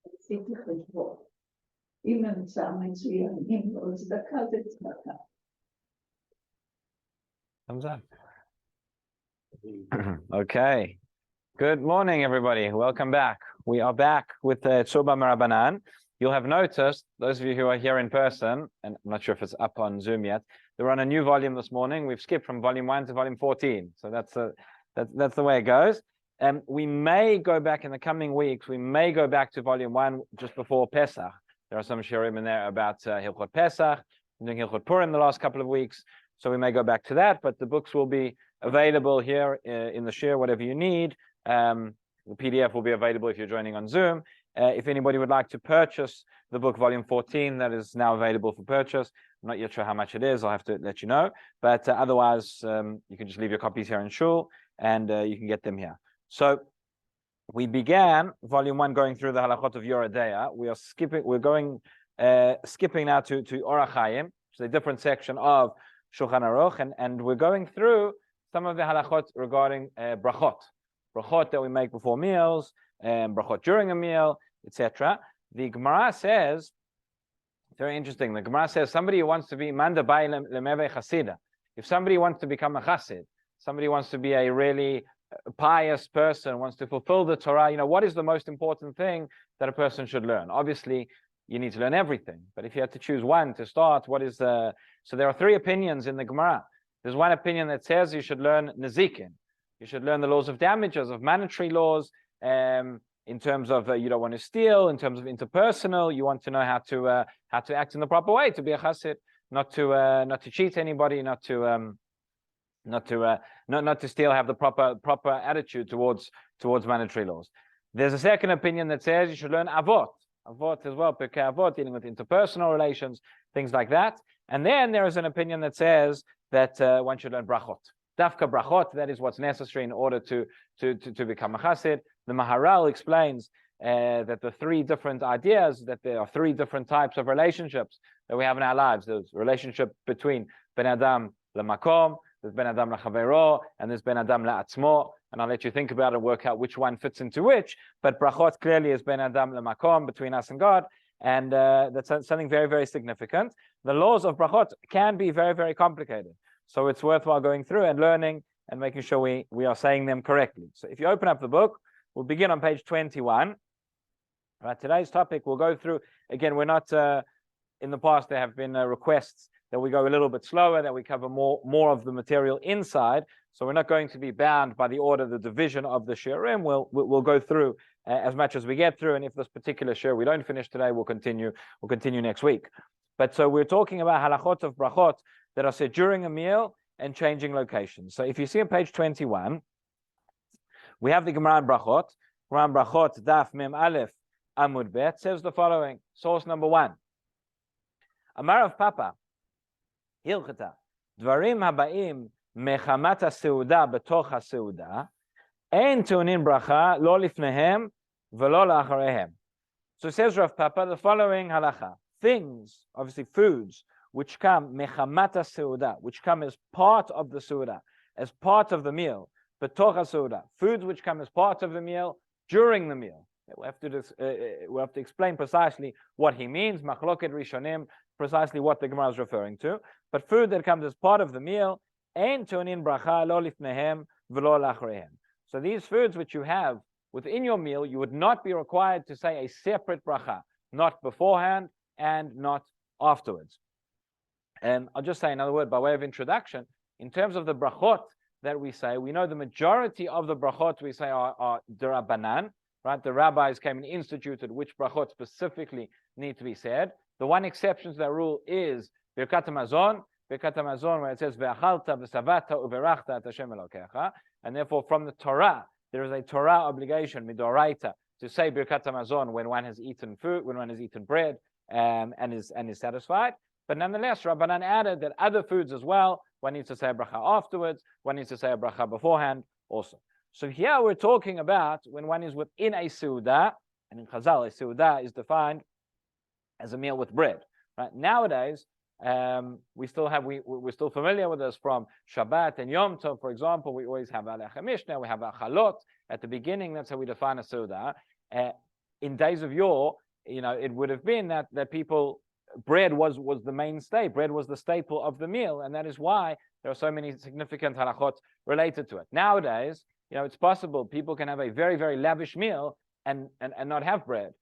עשיתי חשבון. אם נמצא מצוינים, לא צדקה זה צדקה. Thumbs up. Okay. Good morning, everybody. Welcome back. We are back with Tzurba Marabanan. You'll have noticed, those of you who are here in person, and I'm not sure if it's up on Zoom yet, they're on a new volume this morning. We've skipped from volume 1 to volume 14. So that's the way it goes. We may go back in the coming weeks. We may go back to volume 1 just before Pesach. There are some shiurim in there about Hilchot Pesach, doing Hilchot Purim the last couple of weeks. So we may go back to that, but the books will be available here in the shiur, whatever you need. The PDF will be available if you're joining on Zoom. If anybody would like to purchase the book, volume 14, that is now available for purchase. I'm not yet sure how much it is. I'll have to let you know. But otherwise, you can just leave your copies here in Shul, and you can get them here. So we began volume 1 going through the halachot of Yoredeya. We're going skipping now to Orach Chaim, which is a different section of Shulchan Aruch, and we're going through some of the halachot regarding brachot that we make before meals, brachot during a meal, etc. The Gemara says, very interesting, the Gemara says somebody who wants to be manda bai lemeve chasida, if somebody wants to become a chassid, somebody wants to be a really pious person, wants to fulfill the Torah, what is the most important thing that a person should learn? Obviously, you need to learn everything, but if you had to choose one to start, what is the... So there are 3 opinions in the Gemara. There's one opinion that says you should learn nezikin. You should learn the laws of damages, of monetary laws, in terms of you don't want to steal, in terms of interpersonal, you want to know how to act in the proper way to be a chassid, not to cheat anybody, not to steal, have the proper attitude towards monetary laws. There's a second opinion that says you should learn avot as well, Pirkei Avot, dealing with interpersonal relations, things like that. And then there is an opinion that says that one should learn brachot. Dafka brachot, that is what's necessary in order to become a chassid. The Maharal explains that the 3 different ideas, that there are 3 different types of relationships that we have in our lives. There's relationship between Ben Adam leMakom, there's Ben Adam leChavero, and there's Ben Adam leAtzmo. And I'll let you think about it and work out which one fits into which. But brachot clearly is Ben Adam leMakom, between us and God. And that's something very, very significant. The laws of brachot can be very, very complicated. So it's worthwhile going through and learning and making sure we are saying them correctly. So if you open up the book, we'll begin on page 21. Right, today's topic, we'll go through, again, we're not, in the past there have been requests that we go a little bit slower, that we cover more of the material inside. So we're not going to be bound by the order, the division of the shiurim. We'll go through as much as we get through, and if this particular shiur we don't finish today, we'll continue next week. But so we're talking about halachot of brachot that are said during a meal and changing locations. So if you see on page 21, we have the Gemara in Brachot. Gemara in Brachot, Daf Mem Aleph Amud Bet, says the following, source number 1. Amar of Papa, Hilchata, Dvarim Habaim Mechamat HaSeuda Betoch HaSeuda, Ein Tunin Bracha, Lo Lifnehem, Velo La'acharehem. So says Rav Papa the following halacha, things, obviously foods, which come mechamat HaSeuda, which come as part of the Seuda, as part of the meal, betoch HaSeuda, foods which come as part of the meal during the meal. We have to explain precisely what he means, machloket rishonim, precisely what the Gemara is referring to. But food that comes as part of the meal, ein tonin bracha lo lifnehem v'lo la'achrehem. So these foods which you have within your meal, you would not be required to say a separate bracha, not beforehand and not afterwards. And I'll just say another word by way of introduction. In terms of the brachot that we say, we know the majority of the brachot we say are derabanan, right? The rabbis came and instituted which brachot specifically need to be said. The one exception to that rule is Birkat HaMazon, where it says ve'achalta v'savata uverachta et Hashem Elokecha, and therefore from the Torah there is a Torah obligation midoraita to say Birkat HaMazon when one has eaten food, when one has eaten bread, and is satisfied. But nonetheless, Rabbanan added that other foods as well, one needs to say a bracha afterwards, one needs to say a bracha beforehand also. So here we're talking about when one is within a seuda, and in Chazal, a seuda is defined as a meal with bread. Right? Nowadays, we're still familiar with this from Shabbat and Yom Tov, for example. We always have Alech HaMishnah, we have Achalot at the beginning. That's how we define a seuda. In days of yore, it would have been that people, bread was the mainstay, bread was the staple of the meal, and that is why there are so many significant halachot related to it. Nowadays, it's possible people can have a very, very lavish meal and not have bread.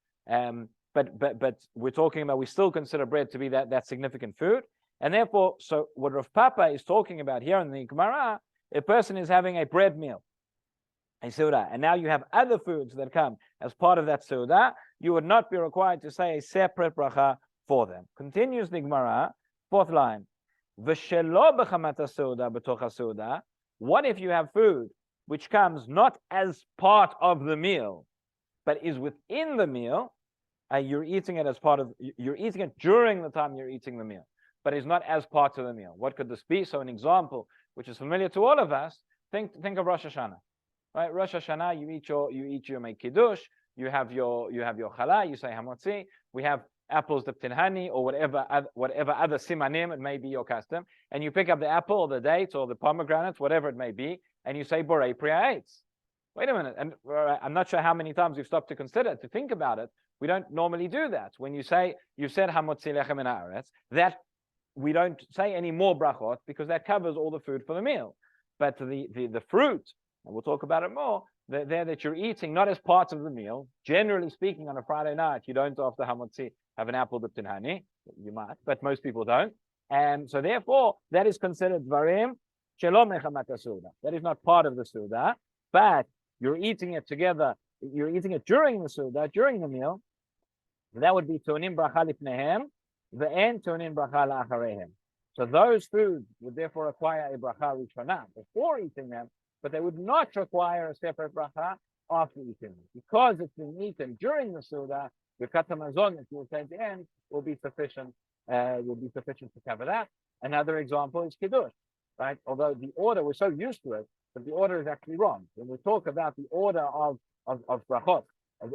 But we're talking about, we still consider bread to be that significant food. And therefore, so what Rav Papa is talking about here in the Gemara, a person is having a bread meal, a seudah, and now you have other foods that come as part of that seudah, you would not be required to say a separate bracha for them. Continues the Gemara, fourth line. V'shelo b'chamata seudah b'tocha seudah. What if you have food which comes not as part of the meal, but is within the meal? You're eating it you're eating it during the time you're eating the meal, but is not as part of the meal. What could this be? So an example, which is familiar to all of us, think of Rosh Hashanah, right? Rosh Hashanah, you make kiddush, you have your challah, you say hamotzi. We have apples dipped in honey, or whatever other simanim it may be your custom, and you pick up the apple or the date or the pomegranate, whatever it may be, and you say borei pri ha'etz. Wait a minute, and I'm not sure how many times you've stopped to think about it. We don't normally do that. When you said hamotzi lechem min haaretz, that we don't say any more brachot because that covers all the food for the meal. But the fruit, and we'll talk about it more, there that you're eating not as part of the meal. Generally speaking, on a Friday night, you don't after hamotzi have an apple dipped in honey. You might, but most people don't. And so therefore, that is considered dvarim shelo mechamata seudah. That is not part of the seudah, but you're eating it together. You're eating it during the seudah, during the meal. That would be tunim bracha lifnehem, ve'en tunim bracha la'acharehem. So those foods would therefore require a bracha rishonah before eating them, but they would not require a separate bracha after eating them. Because it's been eaten during the seudah, the katamazon that you will say at the end will be sufficient to cover that. Another example is kiddush, right? Although the order, we're so used to it, but the order is actually wrong. When we talk about the order of brachot,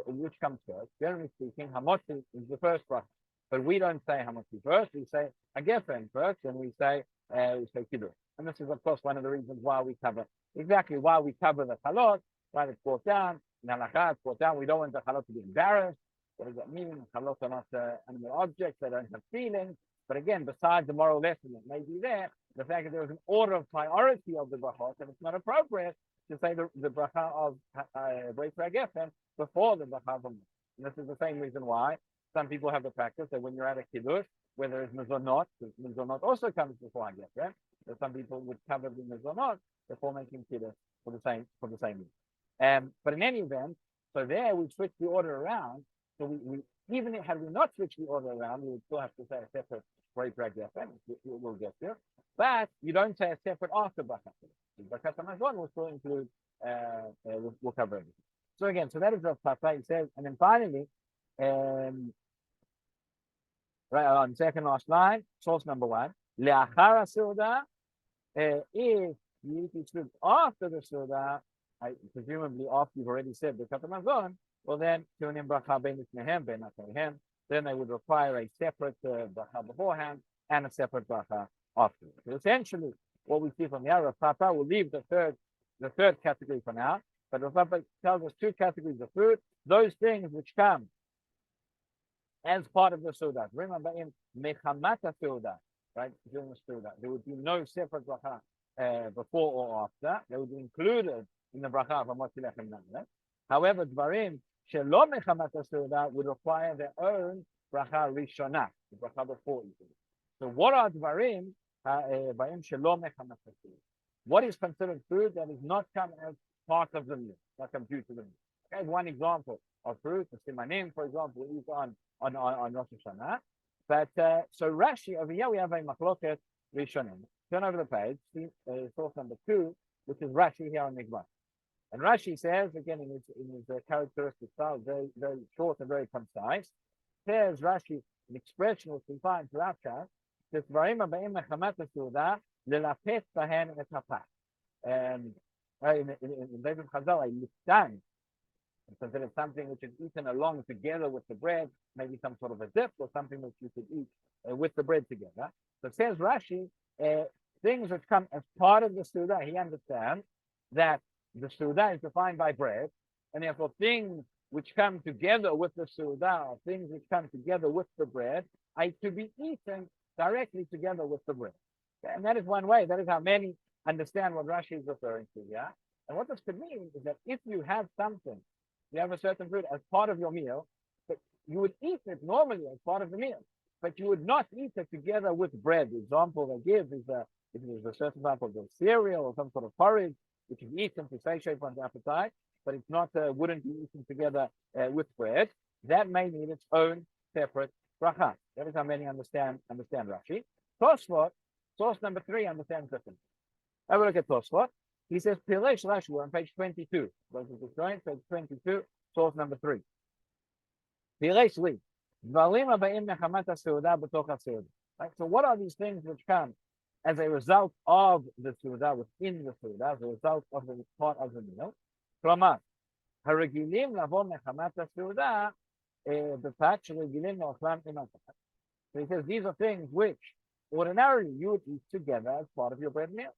which comes first, generally speaking, hamotzi is the first bracha. But we don't say hamotzi first, we say hagefen first, and we say kiddush. And this is, of course, one of the reasons why we cover the chalot, right? It's brought down, in halakha, it's brought down. We don't want the chalot to be embarrassed. What does that mean? Chalot are not animal objects, they don't have feelings. But again, besides the moral lesson that may be there, the fact that there is an order of priority of the brachot, and it's not appropriate to say the bracha of Brei Gefen before the bracha of Hamotzi. And this is the same reason why some people have the practice that when you're at a kiddush, where there is mezonot, because mezonot also comes before Gefen, that some people would cover the mezonot before making kiddush for the same reason. But in any event, so there we switch the order around. So we even had we not switched the order around, we would still have to say a separate Brei Gefen. We'll get there. But you don't say a separate after bracha. Bracha Hamazon will still include, we'll cover everything. So again, so that is what Papa says. And then finally, right on second last line, source number 1, le'achara seudah, if you eat these foods after the seudah, presumably after you've already said the Hamazon, well then, tunim bracha ben lifnehem ben acharehem, then they would require a separate bracha beforehand and a separate bracha after. So essentially, what we see from here, Rav Papa will leave the third category for now, but Rav Papa tells us 2 categories of food, those things which come as part of the seudah. Remember, in mechamata seudah, right, during the seudah, there would be no separate bracha before or after. They would be included in the bracha of hamotzi lechem min. However, dvarim shelo mechamata seudah would require their own bracha rishonah, the bracha before eating. So what are dvarim? What is considered food that is not come as part of the meal, not come due to the meal? Okay, one example of fruit, the simanim, for example, we eat on Rosh Hashanah. But so Rashi, over here we have a machloket rishonim. Turn over the page, see source number 2, which is Rashi here on Mikvah. And Rashi says, again in his characteristic style, very, very short and very concise, says Rashi, an expression which we find throughout Shas, says, "Dvarim habeim mechamata seudah lelapet bahen et hapach." And in David Chazal, a liftan is considered something which is eaten along together with the bread, maybe some sort of a dip or something that you could eat with the bread together. So says Rashi, things which come as part of the seudah, he understands that the seudah is defined by bread, and therefore things which come together with the Suda, or things which come together with the bread, are to be eaten directly together with the bread. And that is one way. That is how many understand what Rashi is referring to, yeah? And what this could mean is that if you have something, you have a certain food as part of your meal, but you would eat it normally as part of the meal, but you would not eat it together with bread. The example they give is it is a certain type of cereal or some sort of porridge, which is eaten to satiate one's appetite, but it's not wouldn't be eaten together with bread. That may need its own separate bracha. That is how many understand Rashi. Tosfot, source number 3, understands differently. Have a look at Tosfot. He says, Pilesh Rashi, we're on page 22. Those are the joint, page 22, source number 3. Pilesh Li. Right? So what are these things which come as a result of the Suda, within the Suda, as a result of the part of the meal? כלומר, הרגילים לבוא מחמת הסעודה, בפת שרגילים לאוכלם עם הקפה. So he says these are things which ordinarily you would eat together as part of your bread meal.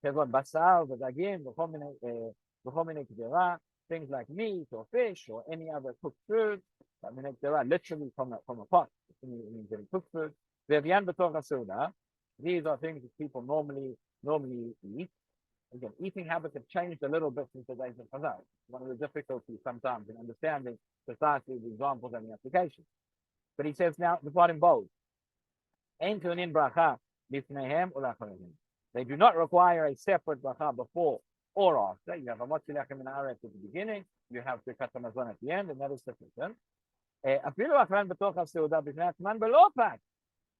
כגון בשר ודגים וכל מיני קדרה, things like meat or fish or any other cooked food. I mean, קדרה literally from a pot, it means getting cooked food. והביאן בתוך הסעודה, these are things that people normally eat. Again, eating habits have changed a little bit since the days of Chazal. One of the difficulties sometimes in understanding precisely the examples and the applications. But he says now, the part in bold. Ein tunin bracha bifneihem ulacharehim. They do not require a separate bracha before or after. You have a motzi lechem min haaretz at the beginning, you have the kat hamazon at the end, and that is sufficient. Afilu achran b'toch ha'seuda b'fnei atzman below pak.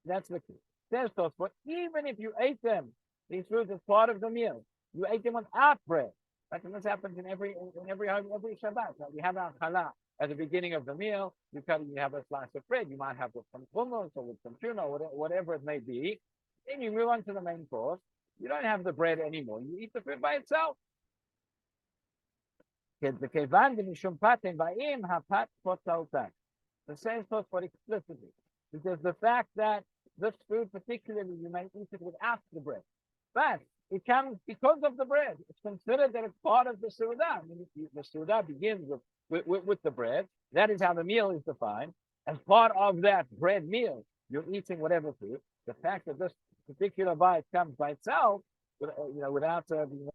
That's the key. Says Tosfot, even if you ate them, these foods as part of the meal, you ate them without bread. Right? And this happens in every home, every Shabbat. Right? You have a challah at the beginning of the meal. You have a slice of bread. You might have with some hummus or with some tuna, or whatever it may be. Then you move on to the main course. You don't have the bread anymore. You eat the food by itself. The same thought for explicitly, because the fact that this food particularly, you may eat it without the bread, but it comes because of the bread. It's considered that it's part of the Suda. I mean, the Suda begins with the bread. That is how the meal is defined. As part of that bread meal, you're eating whatever food. The fact that this particular bite comes by itself, without being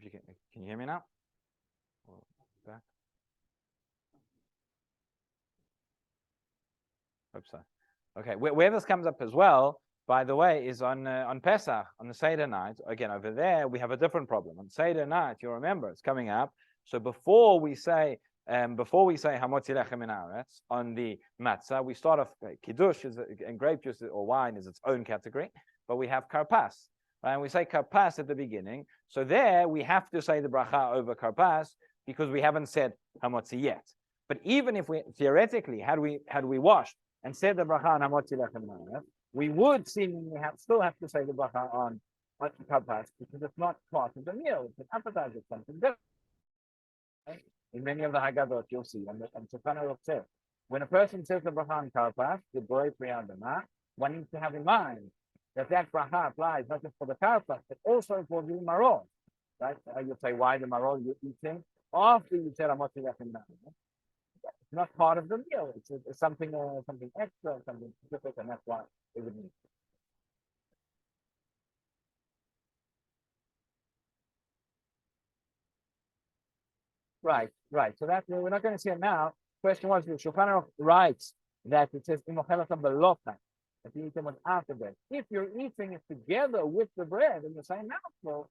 if you can you hear me now? Back? Hope so. Okay, where this comes up as well, by the way, is on Pesach, on the Seder night. Again, over there, we have a different problem. On Seder night, you'll remember, it's coming up. So before we say Hamotzi Lechem Min Haaretz on the matzah, we start off, Kiddush and grape juice or wine is its own category, but we have Karpas. Right? And we say Karpas at the beginning. So there, we have to say the bracha over Karpas because we haven't said Hamotzi yet. But even if we, theoretically, had we washed and said the bracha on Hamotzi Lechem Min Haaretz, we would seemingly still have to say the bracha on Karpas because it's not part of the meal. It's an appetizer, it's something different. In many of the Haggadot, you'll see, and Shulchan Aruch says, when a person says the bracha on Karpas, the Borei Pri Adama, one needs to have in mind that bracha applies not just for the Karpas, but also for the maror. Right? You'll say, why the maror you're eating after you said Hamotzi Lechem Min Haaretz? It's not part of the meal. It's something extra, something specific, and that's why it would need. Right. So that we're not going to see it now. Question was, the Shulchan Aruch writes that it says imochelasam belocha, that you eat them without the bread. If you're eating it together with the bread in the same mouthful,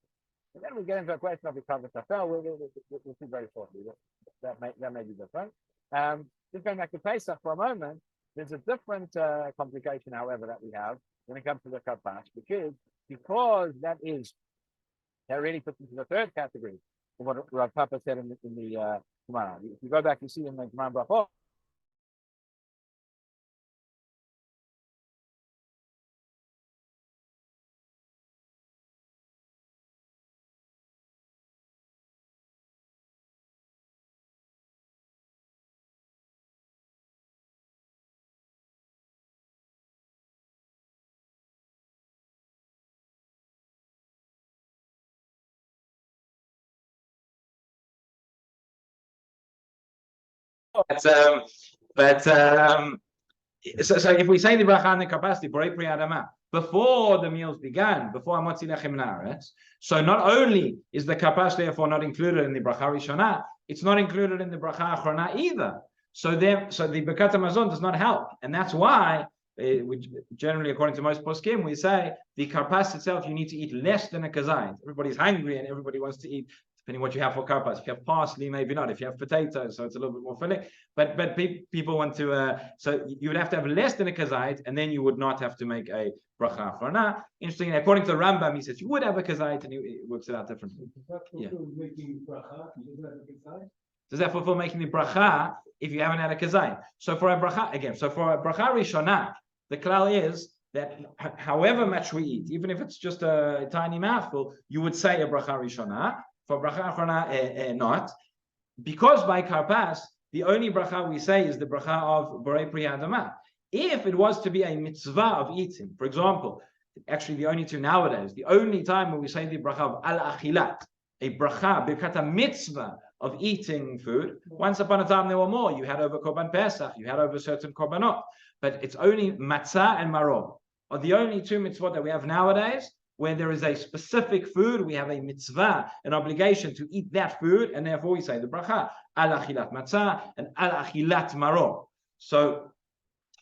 and then we get into a question of the covered tafel. We'll see very shortly. That may be different. Just going back to Pesach for a moment, there's a different complication, however, that we have when it comes to the karpas, because that really puts into the third category of what Rav Papa said in the Gemara. If you go back, you see in the Gemara Brachot. So if we say the bracha on the capacity Borei Pri Adama before the meals began, before Hamotzi Lechem Min Haaretz, so not only is the kapas therefore not included in the bracha Rishona, it's not included in the bracha Achrona either. So the Birkat Hamazon does not help, and that's why we generally, according to most poskim, we say the karpas itself you need to eat less than a kazayit. Everybody's hungry and everybody wants to eat. Depending what you have for karpas. If you have parsley, maybe not. If you have potatoes, so it's a little bit more filling. But people want to. So you would have to have less than a kazayit, and then you would not have to make a bracha achrona. Interestingly, according to the Rambam, he says you would have a kazayit, and he works it out differently. Does that fulfill making the bracha if you haven't had a kazayit? So for a bracha again, for a bracha rishona, the klal is that however much we eat, even if it's just a tiny mouthful, you would say a bracha rishona. For bracha achrona, not, because by karpas the only bracha we say is the bracha of Borei Pri Adama. If it was to be a mitzvah of eating, for example, actually the only two nowadays, the only time when we say the bracha of al achilat, a bracha birkat mitzvah of eating food. Once upon a time there were more. You had over korban pesach, you had over certain korbanot, but it's only matzah and maror are the only two mitzvot that we have nowadays. Where there is a specific food, we have a mitzvah, an obligation to eat that food, and therefore we say the bracha, al achilat matzah and al achilat maror. So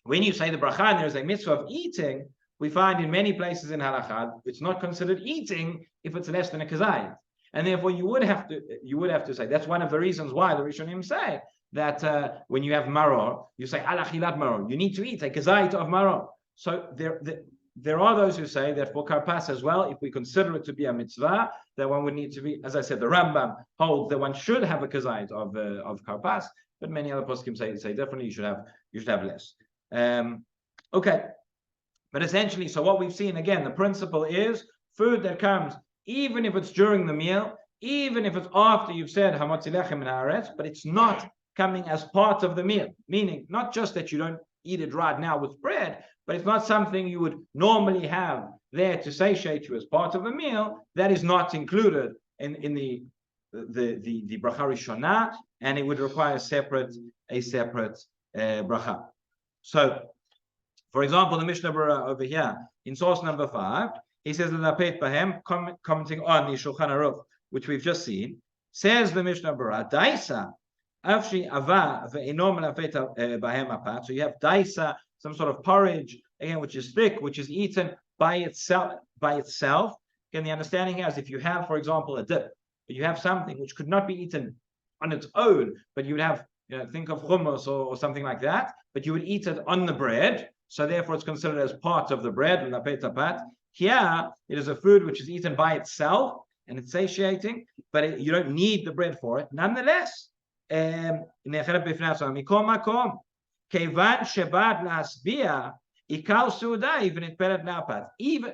when you say the bracha and there is a mitzvah of eating, we find in many places in halakha, it's not considered eating if it's less than a kazayit. And therefore you would have to say, that's one of the reasons why the Rishonim say that when you have maror, you say al achilat maror, you need to eat a kazayit of maror. So there are those who say that for karpas as well, if we consider it to be a mitzvah, that one would need to be, as I said, the Rambam holds that one should have a kazayit of karpas, but many other poskim say definitely you should have less. Okay, but essentially, so what we've seen again, the principle is food that comes even if it's during the meal, even if it's after you've said Hamotzi Lechem Min Haaretz, but it's not coming as part of the meal, meaning not just that you don't eat it right now with bread, but it's not something you would normally have there to satiate you as part of a meal. That is not included in the bracha rishona, and it would require a separate bracha. So, for example, the Mishnah Berurah over here in source number 5, he says commenting on the Shulchan Aruch which we've just seen. Says the Mishnah Berurah, Daisa, Avshi Ava ve'ino melafet bahem apat. So you have daisa, some sort of porridge, again, which is thick, which is eaten by itself. Again, the understanding here is if you have, for example, a dip, but you have something which could not be eaten on its own, but you would have, think of hummus or something like that, but you would eat it on the bread, so therefore it's considered as part of the bread. Here, it is a food which is eaten by itself, and it's satiating, but you don't need the bread for it. Nonetheless, even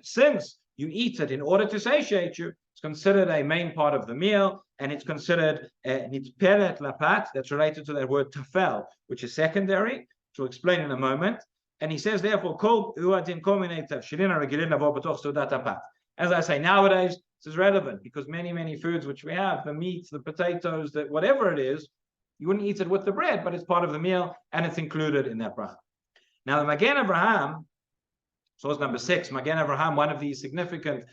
since you eat it in order to satiate you, it's considered a main part of the meal, and it's considered nitperet lapat. That's related to that word tafel, which is secondary, which we'll explain in a moment. And he says, therefore, as I say, nowadays this is relevant because many foods which we have, the meats, the potatoes, that whatever it is, you wouldn't eat it with the bread, but it's part of the meal and it's included in that bracha. Now, the Magen Avraham, source number 6, Magen Avraham, one of these significant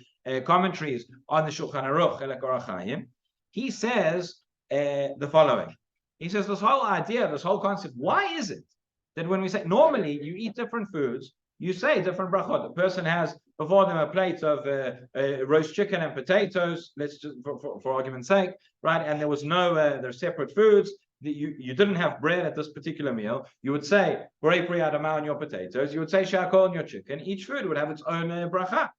commentaries on the Shulchan Aruch, Chelek Orach Chaim, he says the following. He says this whole idea, this whole concept, why is it that when we say, normally you eat different foods, you say different brachot. The person has before them a plate of roast chicken and potatoes, let's just, for argument's sake, right? And there was no, they're separate foods. You didn't have bread at this particular meal. You would say, Borei Pri Adama on your potatoes. You would say, Shakol on your chicken. Each food would have its own bracha.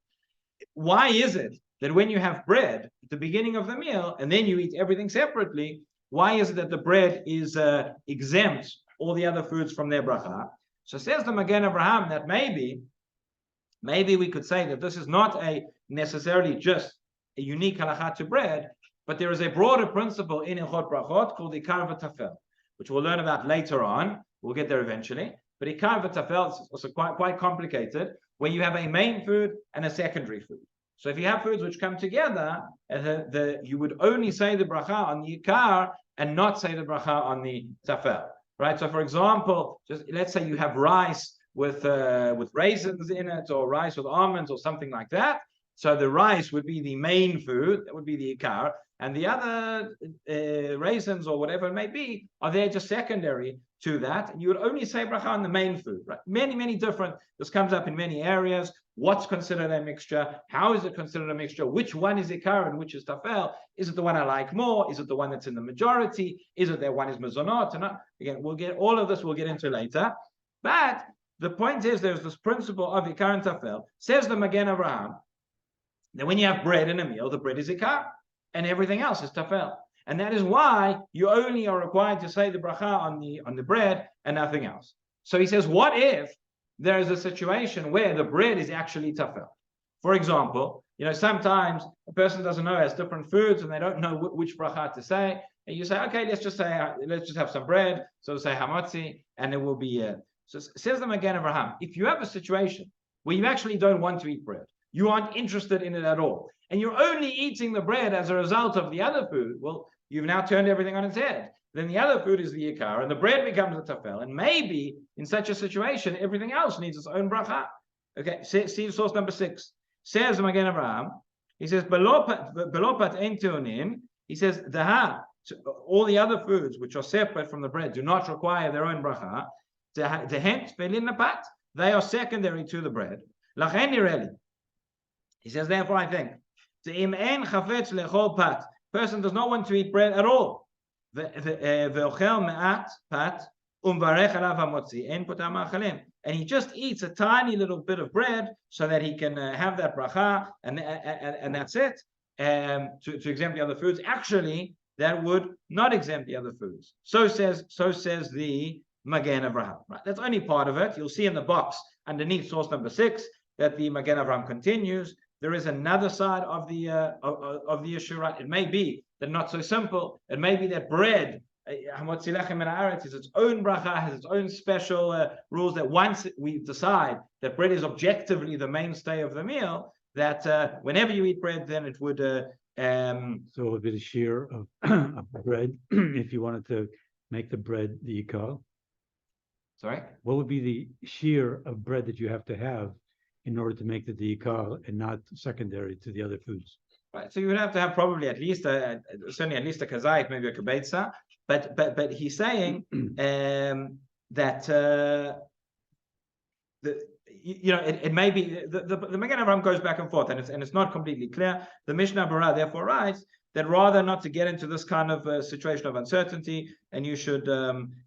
Why is it that when you have bread at the beginning of the meal and then you eat everything separately, why is it that the bread is exempt all the other foods from their bracha? So says the Magen Avraham that maybe we could say that this is not necessarily just a unique halakha to bread, but there is a broader principle in Ilchot Brachot called Ikar v'Tafel, which we'll learn about later on. We'll get there eventually. But Ikar v'Tafel is also quite complicated, where you have a main food and a secondary food. So if you have foods which come together, you would only say the bracha on the Ikar and not say the bracha on the Tafel. Right? So for example, just let's say you have rice with raisins in it, or rice with almonds, or something like that. So the rice would be the main food, that would be the ikar, and the other raisins or whatever it may be are there just secondary to that. And you would only say bracha on the main food. Right? Many different. This comes up in many areas. What's considered a mixture? How is it considered a mixture? Which one is ikar and which is tafel? Is it the one I like more? Is it the one that's in the majority? Is it that one is mezonot? And again, we'll get all of this. We'll get into later. But the point is, there's this principle of ikar and tafel. Says the Magen Avraham that when you have bread in a meal, the bread is ikar, and everything else is tafel. And that is why you only are required to say the bracha on the bread and nothing else. So he says, what if there is a situation where the bread is actually tafel? For example, sometimes a person doesn't know, has different foods, and they don't know which bracha to say. And you say, okay, let's just have some bread. So say hamotzi, and it will be. So says the Magen Avraham, if you have a situation where you actually don't want to eat bread, you aren't interested in it at all, and you're only eating the bread as a result of the other food, well, you've now turned everything on its head. Then the other food is the ikar, and the bread becomes the tafel. And maybe in such a situation, everything else needs its own bracha. Okay, see source number 6. Says the Magen Avraham, he says, belopat ein teonin. He says, all the other foods which are separate from the bread do not require their own bracha. They are secondary to the bread. He says, therefore, I think, person does not want to eat bread at all. And he just eats a tiny little bit of bread so that he can have that bracha, and that's it. To exempt the other foods. Actually, that would not exempt the other foods. So says the Magen Avraham. Right? That's only part of it. You'll see in the box underneath source number 6 that the Magen Avraham continues. There is another side of the issue, right? It may be that not so simple. It may be that bread, hamotzi lechem min haaretz, is its own bracha, has its own special rules. That once we decide that bread is objectively the mainstay of the meal, that whenever you eat bread, then it would. So it would be the shiur of bread if you wanted to make the bread the ikar. Sorry. What would be the shiur of bread that you have to have in order to make the ikar and not secondary to the other foods? Right, so you would have to have probably at least certainly at least a kazait, maybe a kibetza, but he's saying that it may be the Magen Avraham goes back and forth, and it's not completely clear. The Mishnah Berurah therefore writes that rather not to get into this kind of situation of uncertainty, and you should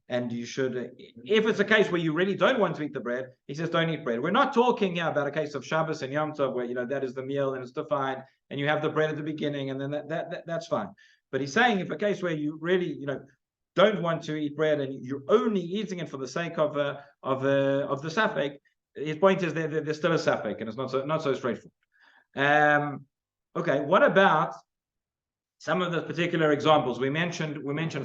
if it's a case where you really don't want to eat the bread, he says don't eat bread. We're not talking here about a case of Shabbos and Yom Tov where that is the meal and it's defined, and you have the bread at the beginning, and then that's fine. But he's saying if a case where you really don't want to eat bread and you're only eating it for the sake of the safek, his point is there's still a safek, and it's not so straightforward. Okay, what about some of the particular examples? We mentioned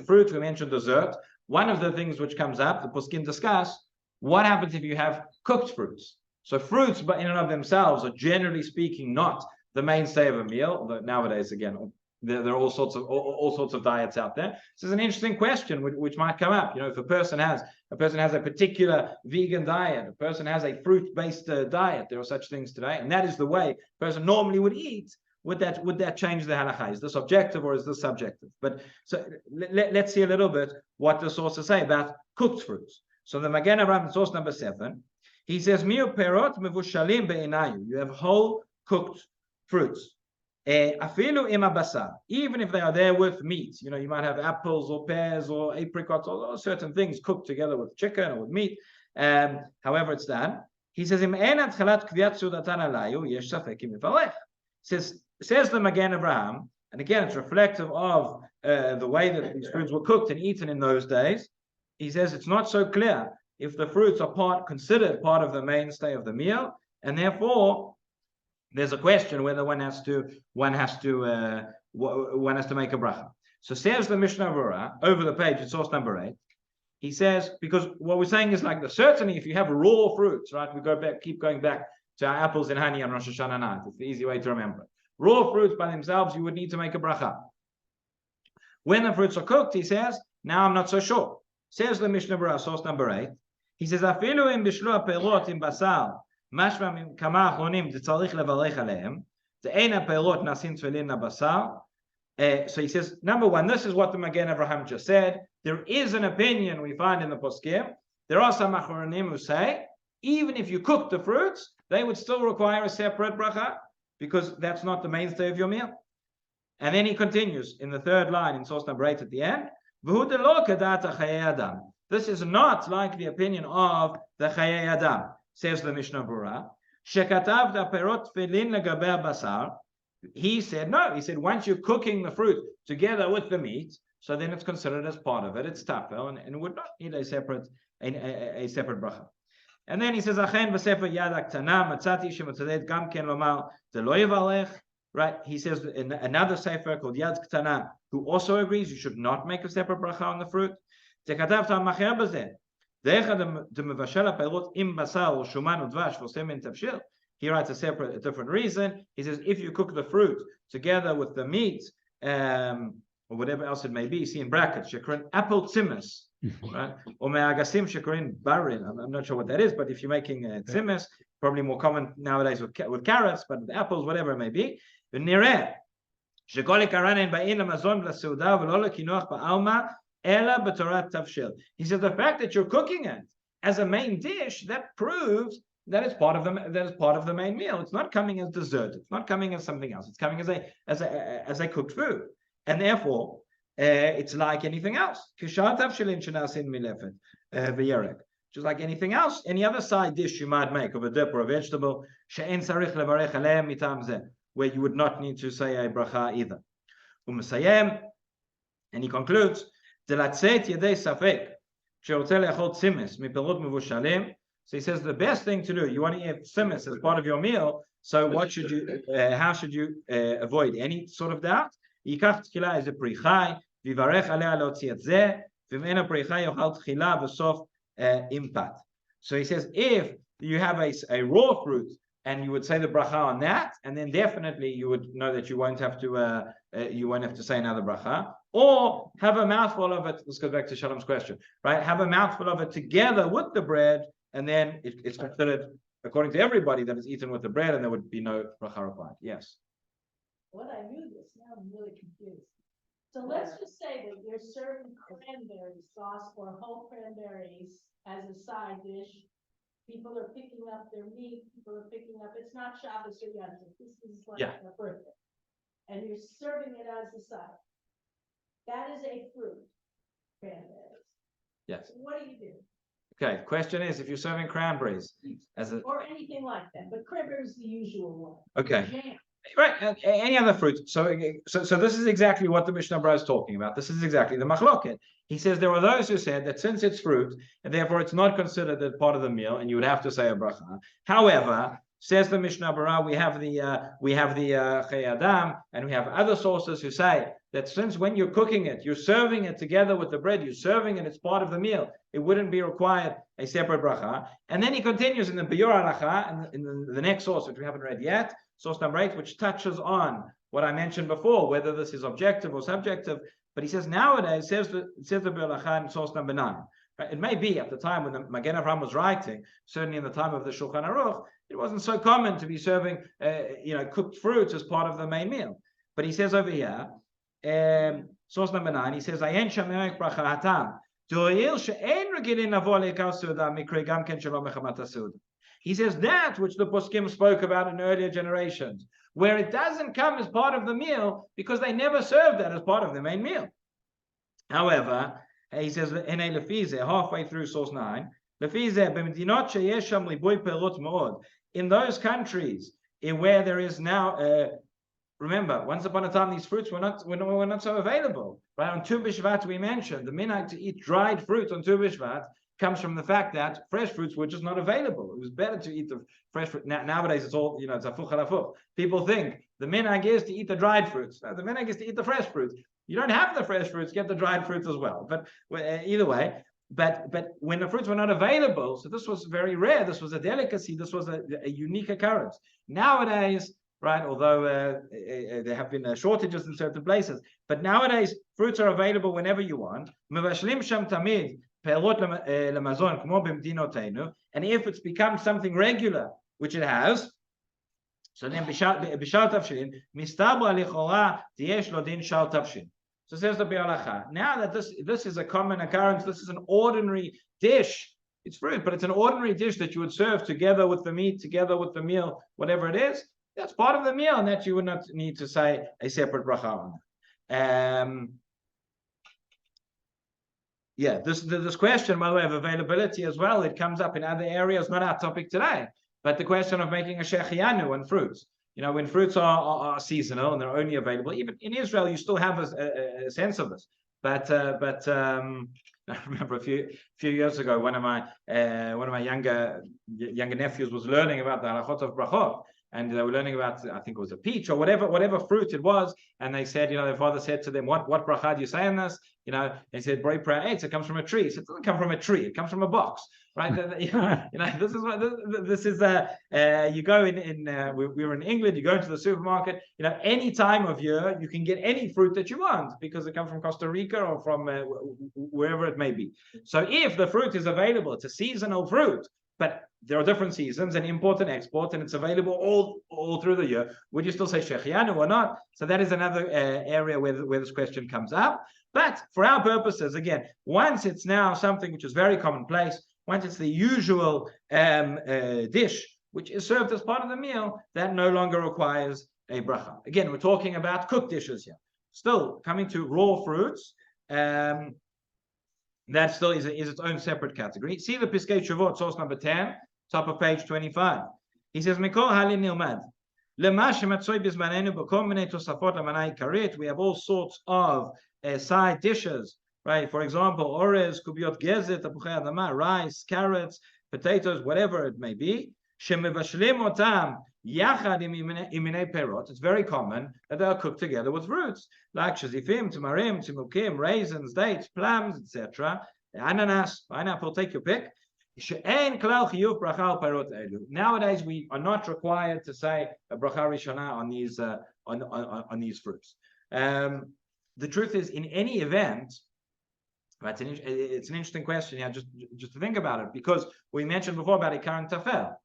fruit, we mentioned dessert. One of the things which comes up, the poskim discuss, what happens if you have cooked fruits? So fruits, but in and of themselves, are generally speaking not the mainstay of a meal. Although nowadays, again, there are all sorts of diets out there. This is an interesting question which might come up. If a person has a particular vegan diet, a person has a fruit-based diet, there are such things today, and that is the way a person normally would eat. Would that change the halakha? Is this objective or is this subjective? But so let's see a little bit what the sources say about cooked fruits. So the Magen Avraham, source number 7, he says, "Miu perot mevushalim be'inayu." You have whole cooked fruits. Afilu ima basar, even if they are there with meat. You might have apples or pears or apricots or certain things cooked together with chicken or with meat. However it's done. He says, "Im enat chalat kviyat sudatan alayu yesh safek im yivalech." Says the Magen Avraham, and again it's reflective of the way that these foods were cooked and eaten in those days. He says it's not so clear if the fruits are considered part of the mainstay of the meal, and therefore there's a question whether one has to make a bracha. So says the Mishnah Berurah over the page, it's source number 8. He says, because what we're saying is like certainly if you have raw fruits, right? We keep going back to our apples and honey on Rosh Hashanah night. It's the easy way to remember it. Raw fruits by themselves, you would need to make a bracha. When the fruits are cooked, he says, now I'm not so sure. Says the Mishnah Berurah, source number 8. He says, "Afilu im bishlu perot im basar, mashma im kama achronim tzarich levarech alehem, de'ena perot nasin tefillin basar." So he says, number 1, this is what the Magen Avraham just said. There is an opinion we find in the poskim. There are some achronim who say, even if you cook the fruits, they would still require a separate bracha, because that's not the mainstay of your meal. And then he continues in the 3rd line in source number 8 at the end. This is not like the opinion of the Chayei Adam, says the Mishnah Berurah. He said no. He said once you're cooking the fruit together with the meat, so then it's considered as part of it. It's tafel, and would not need a separate bracha. And then he says, "Achen v'sefer yad aktana matzati shematzaded gam ken lomar delo yivalech." Right? He says in another sefer called Yad Ktana, who also agrees you should not make a separate bracha on the fruit. Tekatav ta'macher b'zeh. De'echad demevashel ha'perot im basar or shuman udvash v'semen tavshil. He writes a different reason. He says if you cook the fruit together with the meat, or whatever else it may be, see in brackets, shekran apple tzimis. Right? Or me'agasim shekarin barin. I'm not sure what that is, but if you're making tzimis, probably more common nowadays with carrots, but with apples, whatever it may be. Nireh shekol ikaranen ba'in lamazon v'laseuda v'lo lekinoach ba'alma ela b'torat tavshil. He says the fact that you're cooking it as a main dish, that proves that it's part of the main meal. It's not coming as dessert. It's not coming as something else. It's coming as a cooked food, and therefore it's like anything else. Just like anything else, any other side dish you might make of a dip or a vegetable, where you would not need to say a bracha either. And he concludes, so he says the best thing to do, you want to eat tzimis as part of your meal, so what should you, how should you avoid any sort of doubt? ייקח תחילה איזה פרי חי, ויברך עליה להוציא את זה, וממנו פרי חי יאכל תחילה בסוף אימפת. So he says, if you have a raw fruit, and you would say the bracha on that, and then definitely you would know that you won't have to say another bracha, or have a mouthful of it. This goes back to Shalom's question, right? Have a mouthful of it together with the bread, and then it's considered, according to everybody, that it's eaten with the bread, and there would be no bracha required. Yes. What I knew this, now I'm really confused. So let's just say that you're serving cranberry sauce or whole cranberries as a side dish. People are picking up their meat, people are picking up, it's not Shabbos or Yom Tov, this is like Yeah. a birthday. And you're serving it as a side. That is a fruit, cranberries. Yes. What do you do? Okay. Question is, if you're serving cranberries as a Or anything like that, but cranberry is the usual one. okay. Jam. Right, any other fruit. So this is exactly what the Mishnah Berurah is talking about. This is exactly the machloket. He says there were those who said that since it's fruit, and therefore it's not considered a part of the meal, and you would have to say a bracha. However, says the Mishnah Berurah, we have the Chayei Adam, and we have other sources who say that since when you're cooking it, you're serving it together with the bread, you're serving it, it's part of the meal, it wouldn't be required a separate bracha. And then he continues in the Biur Halacha, and in the next source, which we haven't read yet, source number 8, which touches on what I mentioned before, whether this is objective or subjective. But he says nowadays, says the Biur Halacha in source number 9. It may be at the time when the Magen Avraham was writing, certainly in the time of the Shulchan Aruch, it wasn't so common to be serving, cooked fruits as part of the main meal. But he says over here, source number 9, he says, "Ayen shameik bracha hatam." He says that which the poskim spoke about in earlier generations, where it doesn't come as part of the meal because they never served that as part of the main meal. However, he says halfway through source 9, in those countries where there is now, remember, once upon a time these fruits were not so available. Right on Tu B'Shvat we mentioned the minhag to eat dried fruit on Tu B'Shvat comes from the fact that fresh fruits were just not available. It was better to eat the fresh fruit. Nowadays it's all, it's afuch halafuch. People think the minhag is to eat the dried fruits. No, the minhag is to eat the fresh fruits. You don't have the fresh fruits, get the dried fruits as well. But either way, but when the fruits were not available, so this was very rare. This was a delicacy. This was a unique occurrence. Nowadays, right, although there have been shortages in certain places, but nowadays fruits are available whenever you want. And if it's become something regular, which it has, so then b'shal tavshin mistabra lichora tiesh lo din shal tavshin. So says the Biur Halacha. Now that this is a common occurrence, this is an ordinary dish. It's fruit, but it's an ordinary dish that you would serve together with the meat, together with the meal, whatever it is. That's part of the meal, and that you would not need to say a separate bracha on. This question, by the way, of availability as well, it comes up in other areas, not our topic today, but the question of making a shechianu on fruits. When fruits are seasonal and they're only available, even in Israel, you still have a sense of this. But I remember a few years ago, one of my younger nephews was learning about the halachot of brachot. And they were learning about, I think it was a peach or whatever fruit it was. And they said, their father said to them, what bracha do you say on this? They said, Borei Pra Eitz, it comes from a tree. So it doesn't come from a tree, it comes from a box, right? This is what this is. You go we were in England, you go into the supermarket, any time of year, you can get any fruit that you want because it comes from Costa Rica or from wherever it may be. So if the fruit is available, it's a seasonal fruit, but there are different seasons and import and export, and it's available all through the year. Would you still say shechianu or not? So that is another area where this question comes up. But for our purposes, again, once it's now something which is very commonplace, once it's the usual dish which is served as part of the meal, that no longer requires a bracha. Again, we're talking about cooked dishes here. Still coming to raw fruits. That still is its own separate category. See the Piskei Teshuvot, source number 10, top of page 25. He says, Mikol halin nilmad. We have all sorts of side dishes, right? For example, orez, kubiot gezet, tapuchei adama, rice, carrots, potatoes, whatever it may be. Shemevashlim otam yachad iminei perot. It's very common that they are cooked together with fruits like shazifim, tamarim, timukim, raisins, dates, plums, etc. Ananas, pineapple, take your pick. Nowadays, we are not required to say a bracha rishona on these fruits. The truth is, in any event, it's an interesting question. Yeah, just to think about it, because we mentioned before about ikar and tafel,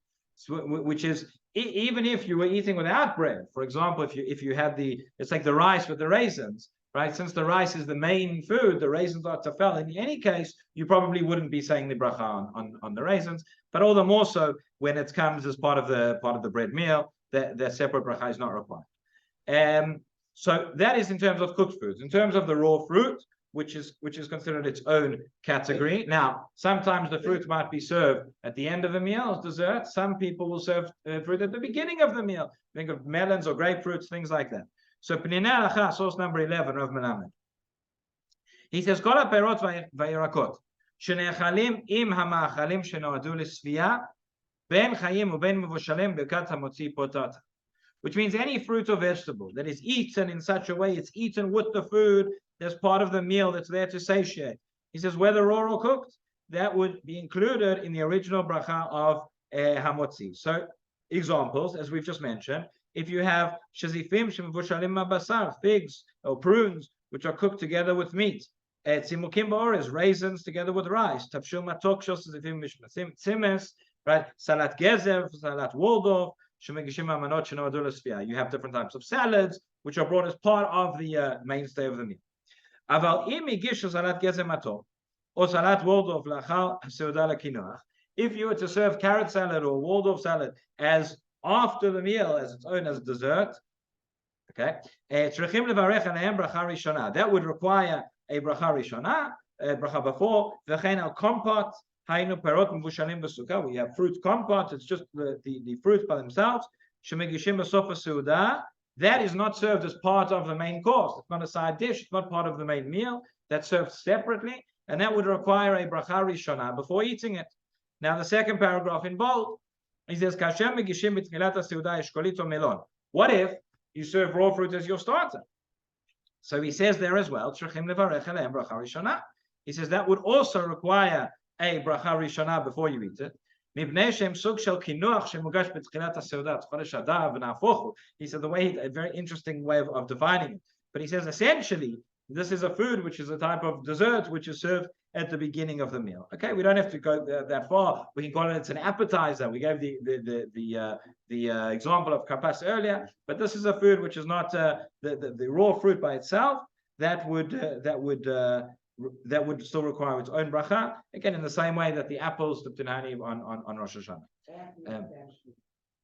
which is even if you were eating without bread, for example, if you had it's like the rice with the raisins, right? Since the rice is the main food, the raisins are tafel. In any case, you probably wouldn't be saying the bracha on the raisins, but all the more so when it comes as part of the bread meal, the separate bracha is not required. So that is in terms of cooked foods. In terms of the raw fruit, which is considered its own category. Now, sometimes the fruit might be served at the end of the meal as dessert. Some people will serve fruit at the beginning of the meal. Think of melons or grapefruits, things like that. So, Pnina Alacha, source number 11, Rav Melamed. He says, Kol haperot vayirakot, shenechalim im hama'achalim shenoadu l'sviya, ben chayim uben mevushalim birkat hamotzi potata. Which means any fruit or vegetable that is eaten in such a way, it's eaten with the food, as part of the meal that's there to satiate. He says, whether raw or cooked, that would be included in the original bracha of hamotzi. So, examples, as we've just mentioned, if you have shazifim shemvushalim mabasar, figs or prunes, which are cooked together with meat, tzimukim ba'orez, raisins together with rice, tafshul matok shazifim mishmasim tzimes, right? Salat gezer, salat waldorf, shemegishim amanot shenoadu l'sfiya. You have different types of salads, which are brought as part of the mainstay of the meal. Aval im igishu salat gezer matok, or salat waldorf lachal seuda lekinoach. If you were to serve carrot salad or waldorf salad as after the meal, as its own as dessert, okay, that would require a bracha rishona, a bracha before. V'chein al kompot, haynu perot mvushalim b'sukkah. We have fruit kompot. It's just the fruits by themselves. Shemegishim b'sof ha'seuda. That is not served as part of the main course. It's not a side dish. It's not part of the main meal. That's served separately, and that would require a bracha rishona before eating it. Now, the second paragraph in bold, he says, what if you serve raw fruit as your starter? So he says there as well, he says that would also require a bracha rishona before you eat it. He said the way, a very interesting way of defining it. But he says essentially, this is a food which is a type of dessert which is served at the beginning of the meal. Okay, we don't have to go that far. We can call it's an appetizer. We gave the example of kapas earlier, but this is a food which is not the raw fruit by itself. That would still require its own bracha. Again, in the same way that the apples, the tunani on Rosh Hashanah.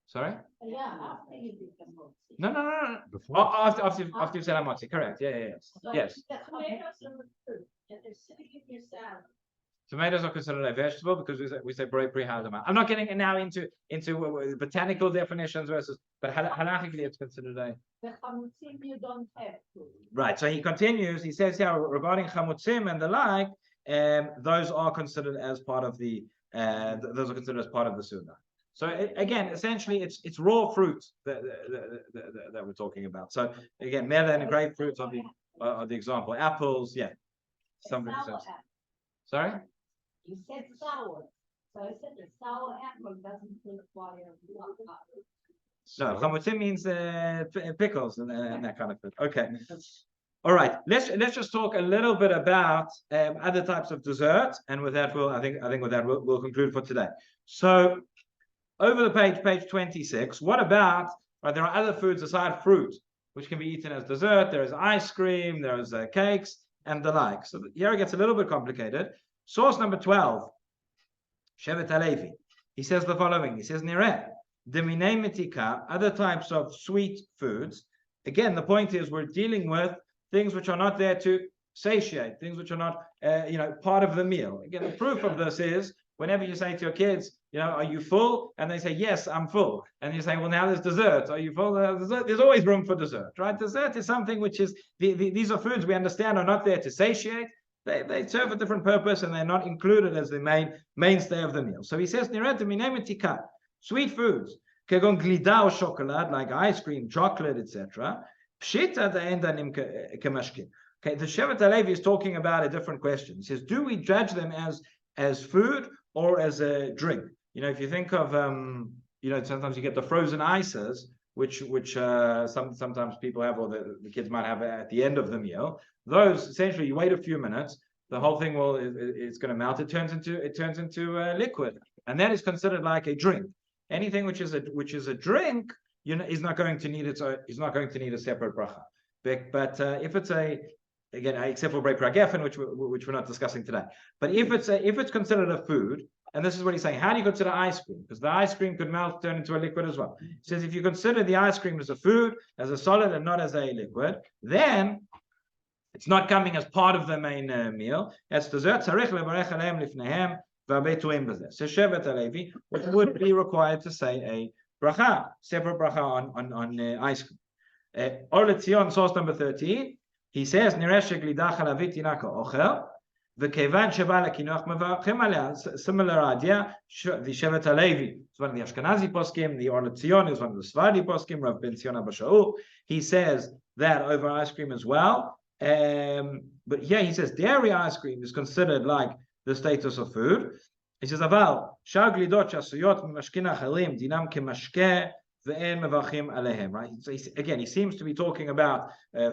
Sorry? Yeah, after you become motzi. No. After you said hamotzi, correct? Yes. Tomatoes are fruit, and they're sitting in your salad. Tomatoes are considered a vegetable because we say pre-hadama. I'm not getting now into botanical definitions versus, but halachically it's considered a. The chamutzim you don't have to. Right. So he continues. He says here regarding chamutzim and the like, those are considered as part of the sunnah. So again, essentially, it's raw fruit that we're talking about. So again, melon and grapefruits are the example. Apples, yeah. Something sense. Sorry. You said sour, so I said the sour apple doesn't require. No, chamutzim means pickles and that kind of thing. Okay. All right. Let's just talk a little bit about other types of dessert, and with that, I think with that we'll conclude for today. So. Over the page 26, what about, there are other foods aside fruit, which can be eaten as dessert. There is ice cream, there is cakes, and the like. So here it gets a little bit complicated. Source number 12, Shevet HaLevi. He says the following. He says, Nireh, Deminei Metika, other types of sweet foods. Again, the point is we're dealing with things which are not there to satiate, things which are not, part of the meal. Again, the proof of this is, whenever you say to your kids, are you full? And they say, yes, I'm full. And you say, well, now there's dessert. Are you full? There's always room for dessert, right? Dessert is something which is, these are foods we understand are not there to satiate. They serve a different purpose and they're not included as the mainstay of the meal. So he says, sweet foods, kegon glida or chocolate, like ice cream, chocolate, etc. Pshita da'endanim kemashkin. Okay, the Shevet HaLevi is talking about a different question. He says, do we judge them as food or as a drink? If you think of, sometimes you get the frozen ices, which sometimes people have, or the kids might have at the end of the meal. Those essentially, you wait a few minutes, the whole thing it's going to melt. It turns into liquid, and that is considered like a drink. Anything which is a drink, is not going to need is not going to need a separate bracha. But if it's again, except for Brei Geffen, which we're not discussing today. But if it's considered a food, and this is what he's saying, how do you consider ice cream? Because the ice cream could melt, turn into a liquid as well. He says if you consider the ice cream as a food, as a solid, and not as a liquid, then it's not coming as part of the main meal. As dessert, so Shevet HaLevi, which would be required to say a bracha, separate bracha on ice cream. Or Letzion, source number 13, he says, Niresh glida chalavit inaka ochel, v'kevan sheba lekinoch mevarchim alea. Similar idea. The Shevet HaLevi is one of the Ashkenazi poskim. The Or Letzion is one of the Sephardi poskim. Rav Ben Zion Abba Shaul, he says that over ice cream as well. But here he says dairy ice cream is considered like the status of food. He says, Aval, shar glidot shasuyot mimashkin acharim dinam kemashke ve'en mevachim alehem. Right? So he seems to be talking about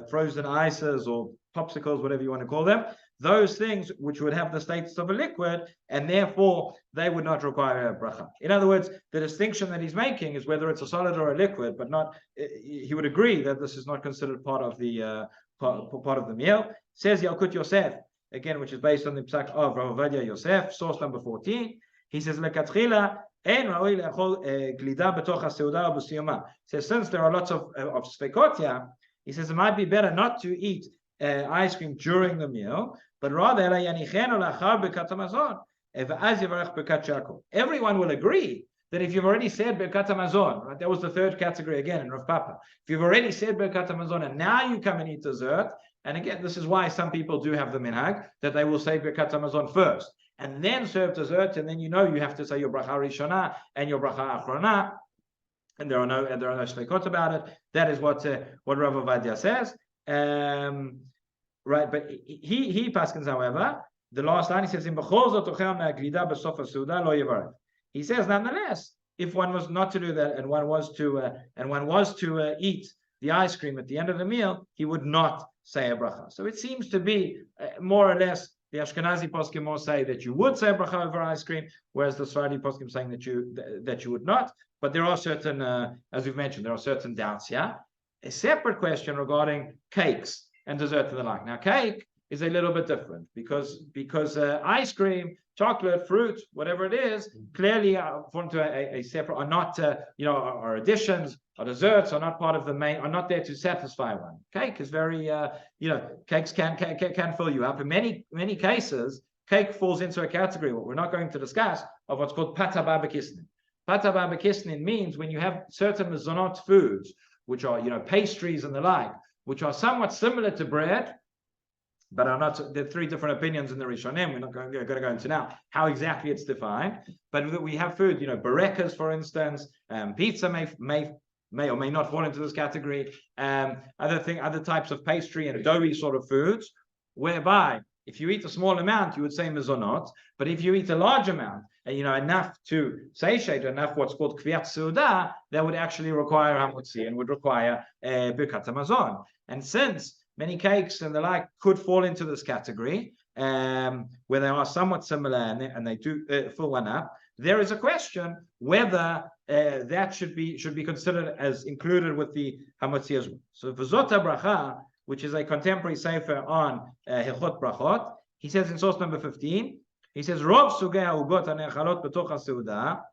frozen ices or popsicles, whatever you want to call them. Those things which would have the status of a liquid, and therefore they would not require a bracha. In other words, the distinction that he's making is whether it's a solid or a liquid, but not. He would agree that this is not considered part of the part of the meal. Says Yalkut Yosef, again, which is based on the psak of Rav Ovadia Yosef, source number 14. He says, "Lekatchila ein ra'oi le'achol glida betoch ha'seuda u'b'siyoma." Says since there are lots of spekot here, he says it might be better not to eat ice cream during the meal, but rather yanichenu la'achar b'kat hamazon v'az yivarech b'kat shakol. Everyone will agree that if you've already said Birkat Hamazon, right, that was the third category again in Rav Papa. If you've already said Birkat Hamazon and now you come and eat dessert, and again, this is why some people do have the minhag that they will say Birkat Hamazon first and then serve dessert, and then you have to say your bracha rishona and your bracha achrona, and there are no shleikot about it. That is what Rav Ovadia says, right? But he paskins, however, the last line he says in b'chol zot ochel me'aglida b'sof ha'seuda lo yivarech. He says, nonetheless, if one was not to do that and one was to eat the ice cream at the end of the meal, he would not say a bracha. So it seems to be more or less the Ashkenazi poskim more say that you would say a bracha over ice cream, whereas the Sephardi poskim saying that you would not. But there are certain, as we've mentioned, there are certain doubts here. A separate question regarding cakes and dessert and the like. Now, cake is a little bit different because ice cream, chocolate, fruit, whatever it is, clearly fall into a separate, are not, are additions, are desserts, are not part of the main, are not there to satisfy one. Cake is very, cakes can fill you up. In many cases, cake falls into a category, what we're not going to discuss, of what's called pata babakisnin. Pata babakisnin means when you have certain mezonot foods, which are, pastries and the like, which are somewhat similar to bread, but are not. There are three different opinions in the Rishonim. We're not going to go into now how exactly it's defined. But we have food, barekas, for instance. Pizza may or may not fall into this category. Other types of pastry and doughy sort of foods, whereby if you eat a small amount, you would say mezonot. But if you eat a large amount, enough to satiate, enough what's called kviat seuda, that would actually require hamotzi and would require birkat hamazon. And since many cakes and the like could fall into this category, where they are somewhat similar and they do fill one up. There is a question whether that should be considered as included with the hamotzi as well. So V'zot HaBracha, which is a contemporary sefer on Hilchot Brachot, he says in source number 15, he says Rov sugei ha'ugot ha'ne'achalot b'toch ha'seuda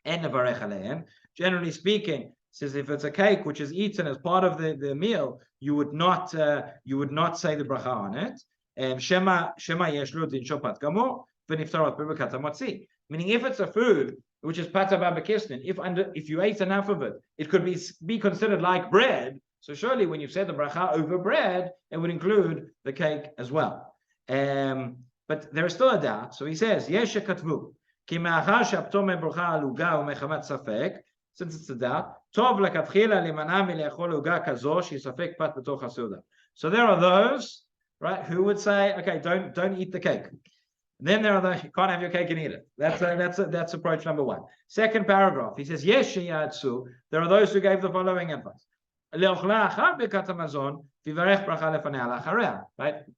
en nevarech alehem. Generally speaking, says if it's a cake which is eaten as part of the meal, you would not say the bracha on it. And shema yeshlu din shopat gamor v'niftarot b'berkat hamotzi. Meaning, if it's a food which is pata babakisnin, if you ate enough of it, it could be considered like bread. So surely, when you said the bracha over bread, it would include the cake as well. But there is still a doubt. So he says, yesh katvu ki me'achar she'aptor me'bracha aluga u'mechamat safek. Since it's a doubt, tov lekatchila limana mileachol uga kazo she'safek pat b'toch ha'seuda. So there are those, right, who would say, okay, don't eat the cake. Then there are those you can't have your cake and eat it. That's approach number one. Second paragraph, he says, yes, sheyatsu. There are those who gave the following advice. Right?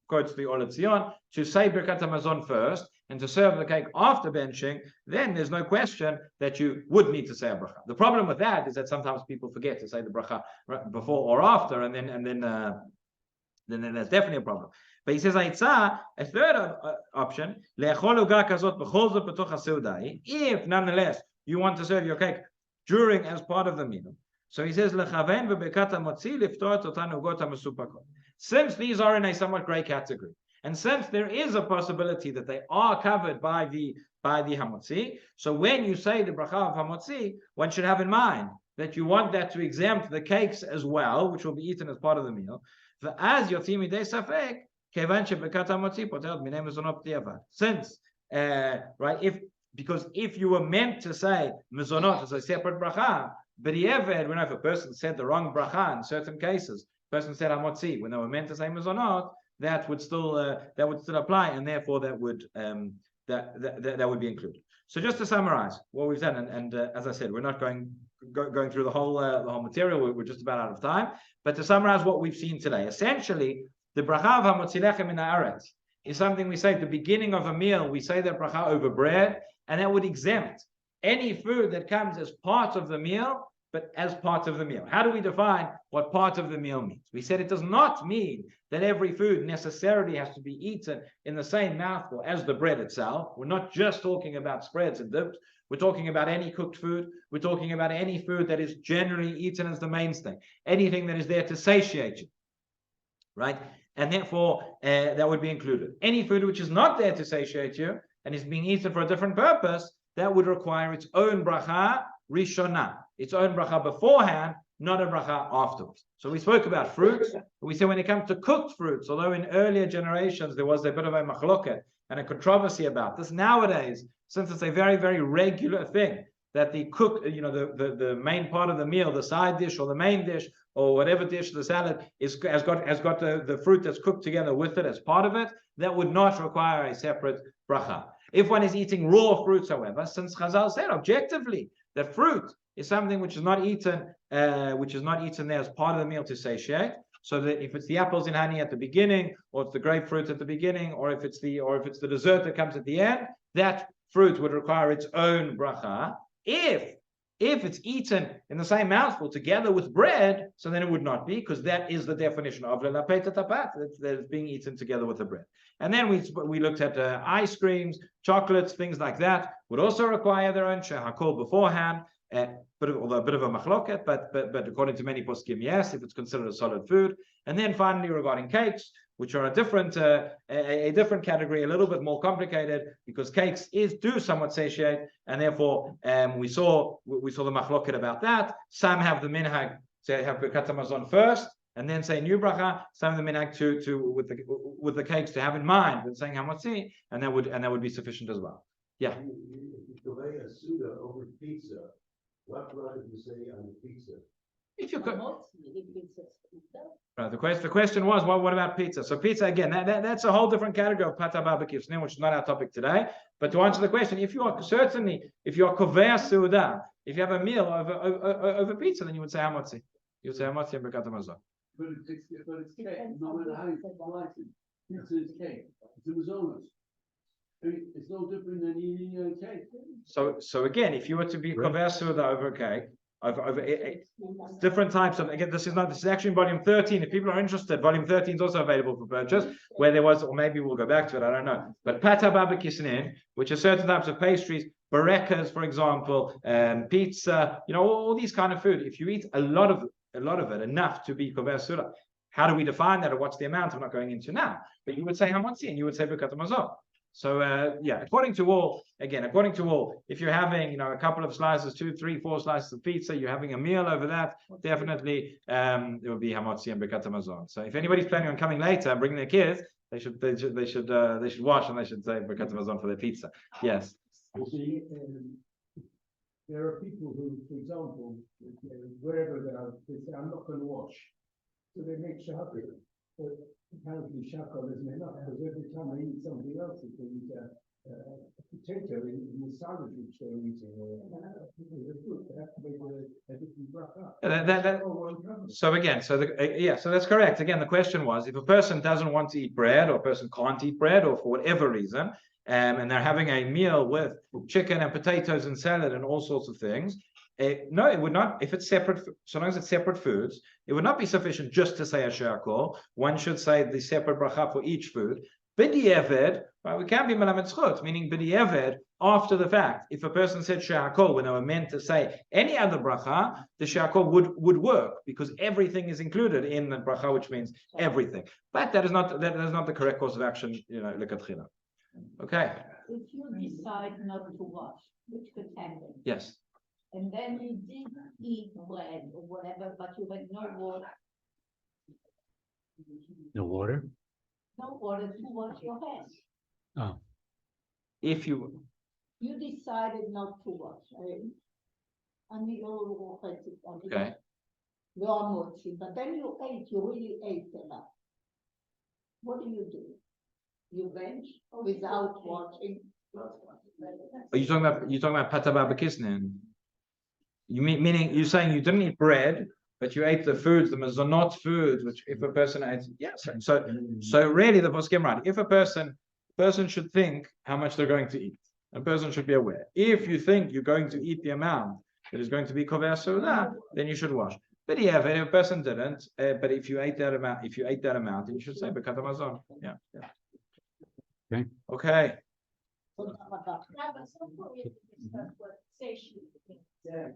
Quotes the Or Letzion, to say Birkat Hamazon first, and to serve the cake after benching, then there's no question that you would need to say a bracha. The problem with that is that sometimes people forget to say the bracha before or after, and then that's definitely a problem. But he says, a third option, if nonetheless you want to serve your cake during as part of the meal. So he says, since these are in a somewhat gray category, and since there is a possibility that they are covered by the hamotzi, so when you say the bracha of hamotzi, one should have in mind that you want that to exempt the cakes as well, which will be eaten as part of the meal. As yotzim midei safek, kevan shebekat hamotzi poteret minei mezonot b'diavad. Since because if you were meant to say mezonot as a separate bracha, b'diavad, when if a person said the wrong bracha in certain cases, person said hamotzi when they were meant to say mezonot, that would still apply, and therefore that would be included. So just to summarize what we've done, and as I said, we're not going through the whole material. We're just about out of time. But to summarize what we've seen today, essentially, the bracha of hamotzi lechem min haaretz is something we say at the beginning of a meal. We say that bracha over bread, and that would exempt any food that comes as part of the meal, but as part of the meal. How do we define what part of the meal means? We said it does not mean that every food necessarily has to be eaten in the same mouthful as the bread itself. We're not just talking about spreads and dips. We're talking about any cooked food. We're talking about any food that is generally eaten as the mainstay. Anything that is there to satiate you, right? And therefore, that would be included. Any food which is not there to satiate you and is being eaten for a different purpose, that would require its own bracha rishonah, its own bracha beforehand, not a bracha afterwards. So we spoke about fruits. We said when it comes to cooked fruits, although in earlier generations there was a bit of a machloket and a controversy about this, nowadays, since it's a very, very regular thing that the cook, the main part of the meal, the side dish or the main dish or whatever dish, the salad has got the fruit that's cooked together with it as part of it, that would not require a separate bracha. If one is eating raw fruits, however, since Chazal said objectively that fruit is something which is not eaten there as part of the meal to satiate. So that if it's the apples in honey at the beginning, or it's the grapefruit at the beginning, or if it's the dessert that comes at the end, that fruit would require its own bracha. If it's eaten in the same mouthful together with bread, so then it would not be, because that is the definition of l'lapeta tapat, that it's being eaten together with the bread. And then we looked at ice creams, chocolates, things like that would also require their own shehakol beforehand. Although a bit of a machloket, but according to many poskim, yes, if it's considered a solid food. And then finally, regarding cakes, which are a different category, a little bit more complicated, because cakes do somewhat satiate, and therefore we saw the machloket about that. Some have the minhag to have birkat hamazon first, and then say new bracha. Some of the minhag to with the cakes to have in mind when saying hamotzi, and that would be sufficient as well. Yeah. The way a suda over pizza. What would you say on the pizza? If you could. Right, the question was, what about pizza? So pizza, again, that's a whole different category of pata barbecue, which is not our topic today. But to answer the question, if you are kovea seuda, if you have a meal over pizza, then you would say hamotzi. You would say hamotzi and birkat hamazon. But it's cake. No matter how you slice it, pizza is cake. It's a mazonos. It's no different than eating a cake. So again, if you were to be kovea seuda over a cake, over different types of, again, this is actually in volume 13. If people are interested, volume 13 is also available for purchase, where there was, or maybe we'll go back to it, I don't know. But pata barbecue snin, which are certain types of pastries, barekas, for example, pizza, all these kind of food. If you eat a lot of it, enough to be kovea seuda, how do we define that, or what's the amount? I'm not going into now. But you would say hamotzi, and you would say birkat hamazon. So according to all, if you're having a couple of slices, 2, 3, 4 slices of pizza, you're having a meal over that, definitely it would be hamotzi and birkat hamazon. So if anybody's planning on coming later and bringing their kids, they should wash, and they should say birkat hamazon for their pizza. Yes. You see, there are people who, for example, wherever they are, they say, I'm not going to wash. So they make shahakol. But apparently shahakol isn't enough, because every time they eat something else, if they eat a potato in the salad which they're eating, or the fruit, they have to make a different bracha. So again, so that's correct. Again, the question was, if a person doesn't want to eat bread, or a person can't eat bread, or for whatever reason, and they're having a meal with chicken and potatoes and salad and all sorts of things, no, it would not, if it's separate, so long as it's separate foods, it would not be sufficient just to say a shiur. One should say the separate bracha for each food. B'di'evet, right, we can be melamed zchut, meaning b'di'evet, after the fact. If a person said shiur when they were meant to say any other bracha, the shiur would work because everything is included in the bracha, which means everything. But that is not the correct course of action, lekatchila. Okay. If you decide not to wash, which could happen, Yes. and then you did eat bread or whatever, but you had no water to wash your hands. Oh, If you You decided not to wash, right? okay. But then you really ate a lot. What do? You bench without washing? Are you talking about pata babakisnin? You meaning you're saying you didn't eat bread, but you ate the foods, the mazonot foods, which if a person ate, yes. So really the poskim right. If a person should think how much they're going to eat. A person should be aware. If you think you're going to eat the amount that is going to be kover suda, then you should wash. But yeah, if a person didn't, but if you ate that amount, then you should say bekat hamazon. Yeah. Okay. Okay. Now, but some point we have to discuss what satiety means.